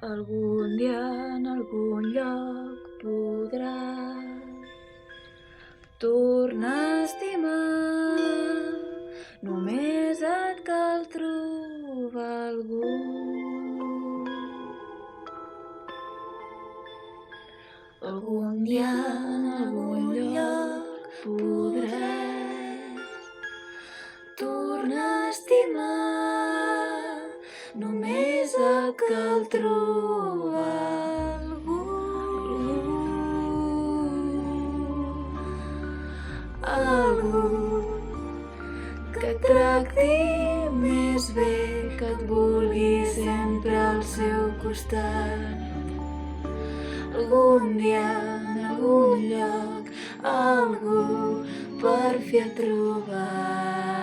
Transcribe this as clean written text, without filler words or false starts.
Algun dia en algun lloc podràs tornar a estimar. Només et cal trobar algú. Algun dia en algun lloc podràs tornar a estimar. Només et cal trobar algú. Algú que et tracti més bé, que et vulgui sempre al seu costat. Algun dia, en algun lloc, algú per fi et trobar.